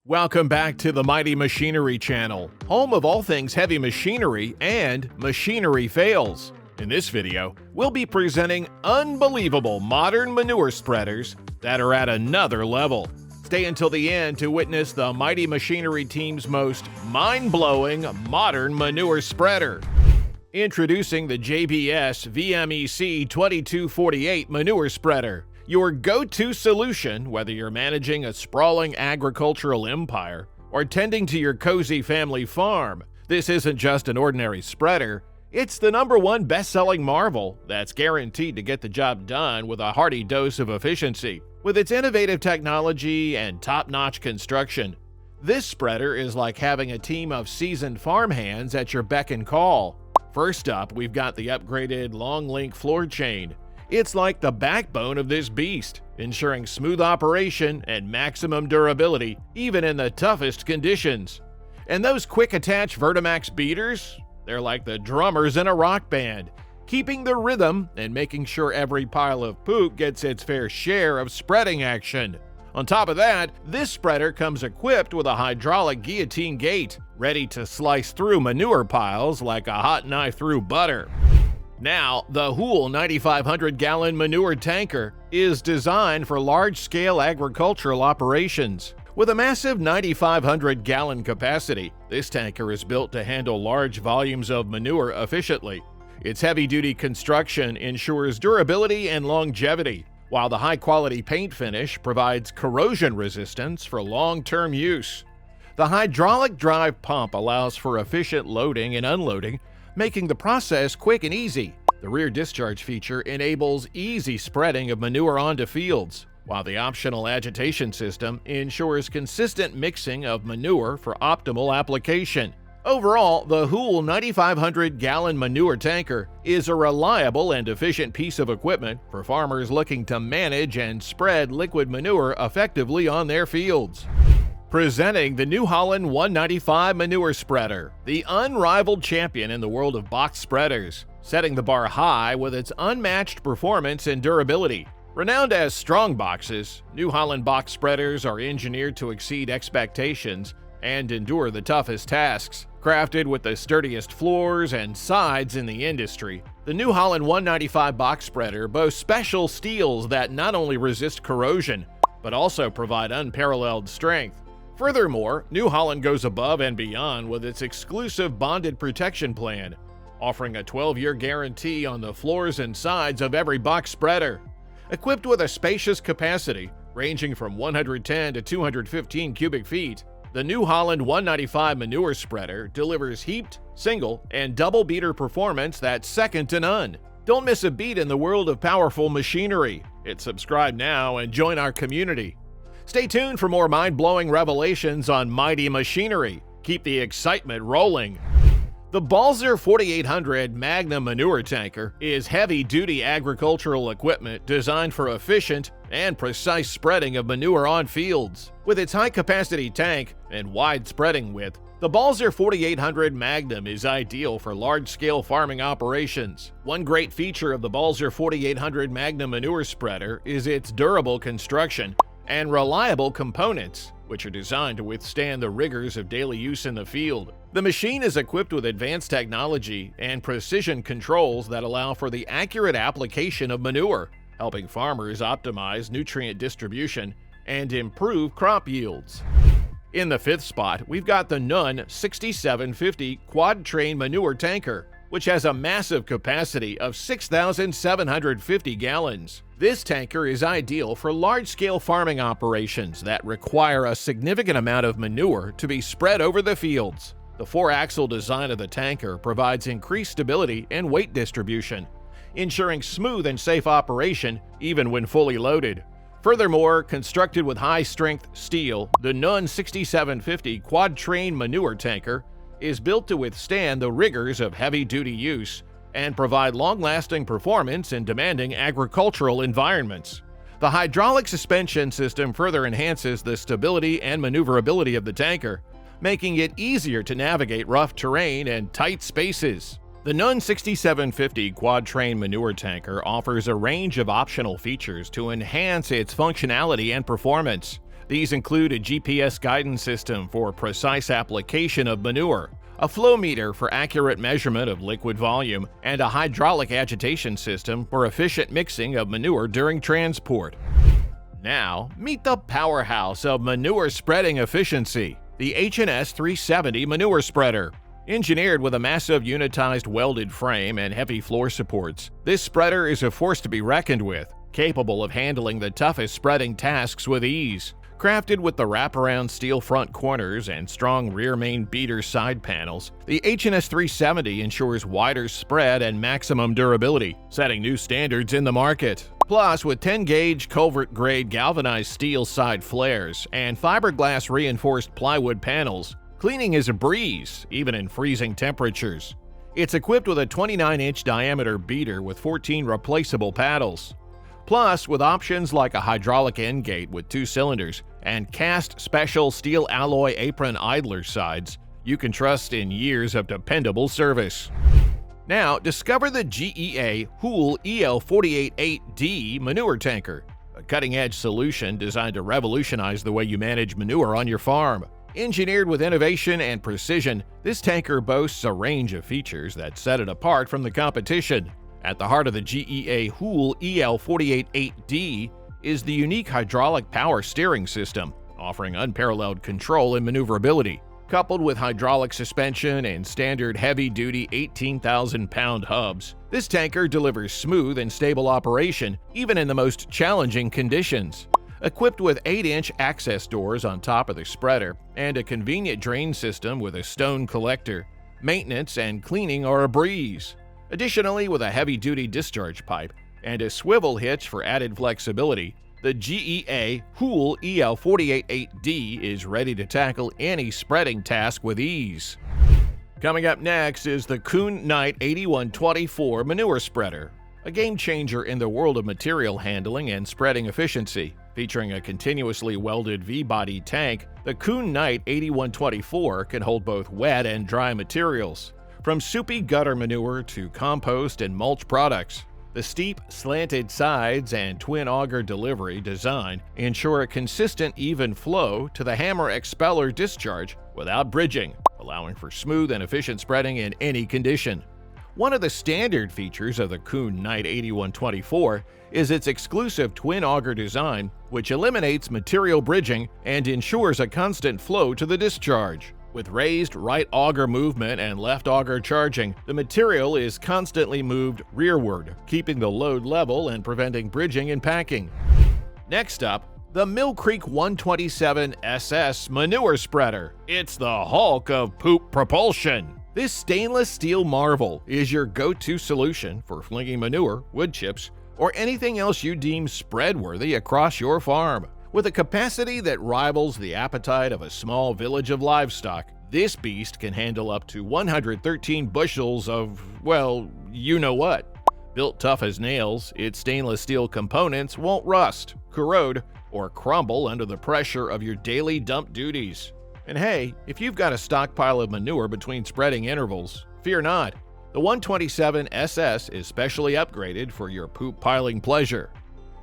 Welcome back to the Mighty Machinery channel, home of all things heavy machinery and machinery fails. In this video, we'll be presenting unbelievable modern manure spreaders that are at another level. Stay until the end to witness the Mighty Machinery team's most mind-blowing modern manure spreader. Introducing the JBS Vmec 2248 manure spreader. Your go-to solution, whether you're managing a sprawling agricultural empire or tending to your cozy family farm. This isn't just an ordinary spreader, it's the #1 best-selling marvel that's guaranteed to get the job done with a hearty dose of efficiency. With its innovative technology and top-notch construction, this spreader is like having a team of seasoned farmhands at your beck and call. First up, we've got the upgraded long link floor chain. It's like the backbone of this beast, ensuring smooth operation and maximum durability even in the toughest conditions. And those quick attach Vertimax beaters, they're like the drummers in a rock band, keeping the rhythm and making sure every pile of poop gets its fair share of spreading action. On top of that, this spreader comes equipped with a hydraulic guillotine gate, ready to slice through manure piles like a hot knife through butter. Now, the Hool 9,500-gallon manure tanker is designed for large-scale agricultural operations. With a massive 9,500-gallon capacity, this tanker is built to handle large volumes of manure efficiently. Its heavy-duty construction ensures durability and longevity, while the high-quality paint finish provides corrosion resistance for long-term use. The hydraulic drive pump allows for efficient loading and unloading, making the process quick and easy. The rear discharge feature enables easy spreading of manure onto fields, while the optional agitation system ensures consistent mixing of manure for optimal application. Overall, the Hool 9,500-gallon manure tanker is a reliable and efficient piece of equipment for farmers looking to manage and spread liquid manure effectively on their fields. Presenting the New Holland 195 manure spreader, the unrivaled champion in the world of box spreaders, setting the bar high with its unmatched performance and durability. Renowned as strong boxes, New Holland box spreaders are engineered to exceed expectations and endure the toughest tasks. Crafted with the sturdiest floors and sides in the industry, the New Holland 195 box spreader boasts special steels that not only resist corrosion, but also provide unparalleled strength. Furthermore, New Holland goes above and beyond with its exclusive bonded protection plan, offering a 12-year guarantee on the floors and sides of every box spreader. Equipped with a spacious capacity ranging from 110 to 215 cubic feet, the New Holland 195 manure spreader delivers heaped, single, and double beater performance that's second to none. Don't miss a beat in the world of powerful machinery. Hit subscribe now and join our community. Stay tuned for more mind-blowing revelations on Mighty Machinery. Keep the excitement rolling. The Balzer 4800 Magnum manure tanker is heavy-duty agricultural equipment designed for efficient and precise spreading of manure on fields. With its high-capacity tank and wide spreading width, the Balzer 4800 Magnum is ideal for large-scale farming operations. One great feature of the Balzer 4800 Magnum manure spreader is its durable construction and reliable components, which are designed to withstand the rigors of daily use in the field. The machine is equipped with advanced technology and precision controls that allow for the accurate application of manure, helping farmers optimize nutrient distribution and improve crop yields. In the 5th spot, we've got the Kuhn 6750 quad train manure tanker, which has a massive capacity of 6,750 gallons. This tanker is ideal for large-scale farming operations that require a significant amount of manure to be spread over the fields. The 4-axle design of the tanker provides increased stability and weight distribution, ensuring smooth and safe operation even when fully loaded. Furthermore, constructed with high-strength steel, the Kuhn 6750 quad train manure tanker is built to withstand the rigors of heavy-duty use and provide long-lasting performance in demanding agricultural environments. The hydraulic suspension system further enhances the stability and maneuverability of the tanker, making it easier to navigate rough terrain and tight spaces. The Kuhn 6750 quad-train manure tanker offers a range of optional features to enhance its functionality and performance. These include a GPS guidance system for precise application of manure, a flow meter for accurate measurement of liquid volume, and a hydraulic agitation system for efficient mixing of manure during transport. Now, meet the powerhouse of manure spreading efficiency, the H&S 370 Manure Spreader. Engineered with a massive unitized welded frame and heavy floor supports, this spreader is a force to be reckoned with, capable of handling the toughest spreading tasks with ease. Crafted with the wraparound steel front corners and strong rear main beater side panels, the H&S 370 ensures wider spread and maximum durability, setting new standards in the market. Plus, with 10-gauge culvert-grade galvanized steel side flares and fiberglass reinforced plywood panels, cleaning is a breeze, even in freezing temperatures. It's equipped with a 29-inch diameter beater with 14 replaceable paddles. Plus, with options like a hydraulic end gate with 2 cylinders and cast special steel alloy apron idler sides, you can trust in years of dependable service. Now, discover the GAA Hol E488D manure tanker, a cutting-edge solution designed to revolutionize the way you manage manure on your farm. Engineered with innovation and precision, this tanker boasts a range of features that set it apart from the competition. At the heart of the GAA Hol E488D is the unique hydraulic power steering system, offering unparalleled control and maneuverability. Coupled with hydraulic suspension and standard heavy-duty 18,000-pound hubs, this tanker delivers smooth and stable operation even in the most challenging conditions. Equipped with 8-inch access doors on top of the spreader and a convenient drain system with a stone collector, maintenance and cleaning are a breeze. Additionally, with a heavy-duty discharge pipe and a swivel hitch for added flexibility, the GAA Hol E488D is ready to tackle any spreading task with ease. Coming up next is the Coon Knight 8124 Manure Spreader, a game-changer in the world of material handling and spreading efficiency. Featuring a continuously welded V-body tank, the Coon Knight 8124 can hold both wet and dry materials. From soupy gutter manure to compost and mulch products, the steep, slanted sides and twin auger delivery design ensure a consistent, even flow to the hammer expeller discharge without bridging, allowing for smooth and efficient spreading in any condition. One of the standard features of the Coon Knight 8124 is its exclusive twin auger design, which eliminates material bridging and ensures a constant flow to the discharge. With raised right auger movement and left auger charging, the material is constantly moved rearward, keeping the load level and preventing bridging and packing. Next up, the Mill Creek 127 SS Manure Spreader. It's the Hulk of poop propulsion. This stainless steel marvel is your go-to solution for flinging manure, wood chips, or anything else you deem spread-worthy across your farm. With a capacity that rivals the appetite of a small village of livestock, this beast can handle up to 113 bushels of, well, you know what. Built tough as nails, its stainless steel components won't rust, corrode, or crumble under the pressure of your daily dump duties. And hey, if you've got a stockpile of manure between spreading intervals, fear not. The 127 SS is specially upgraded for your poop piling pleasure.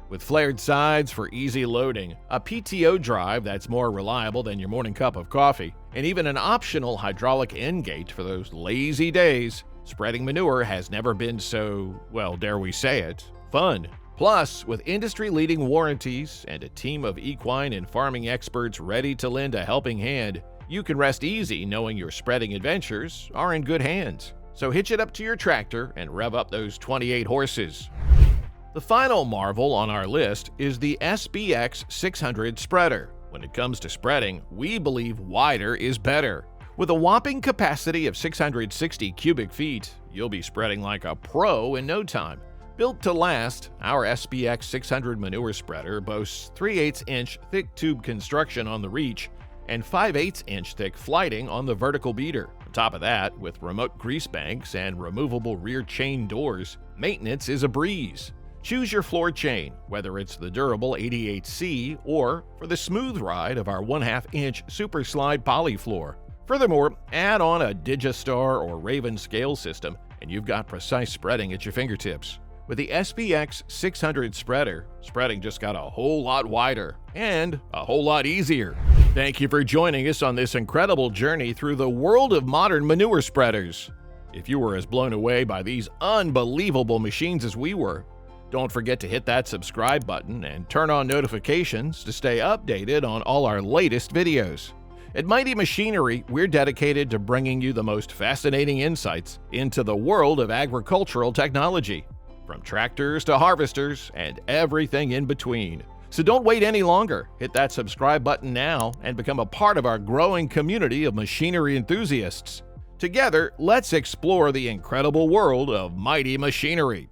With flared sides for easy loading, a PTO drive that's more reliable than your morning cup of coffee, and even an optional hydraulic end gate for those lazy days, spreading manure has never been so, well, dare we say it, fun. Plus, with industry-leading warranties and a team of equine and farming experts ready to lend a helping hand, you can rest easy knowing your spreading adventures are in good hands. So hitch it up to your tractor and rev up those 28 horses. The final marvel on our list is the SBX 600 spreader. When it comes to spreading, we believe wider is better. With a whopping capacity of 660 cubic feet, you'll be spreading like a pro in no time. Built to last, our SBX 600 manure spreader boasts 3/8-inch thick tube construction on the reach and 5/8-inch thick flighting on the vertical beater. On top of that, with remote grease banks and removable rear chain doors, maintenance is a breeze. Choose your floor chain, whether it's the durable 88C or for the smooth ride of our 1/2-inch Super Slide Poly floor. Furthermore, add on a Digistar or Raven scale system, and you've got precise spreading at your fingertips. With the SPX 600 spreader, spreading just got a whole lot wider and a whole lot easier. Thank you for joining us on this incredible journey through the world of modern manure spreaders. If you were as blown away by these unbelievable machines as we were, don't forget to hit that subscribe button and turn on notifications to stay updated on all our latest videos. At Mighty Machinery, we're dedicated to bringing you the most fascinating insights into the world of agricultural technology, from tractors to harvesters and everything in between. So don't wait any longer. Hit that subscribe button now and become a part of our growing community of machinery enthusiasts. Together, let's explore the incredible world of Mighty Machinery.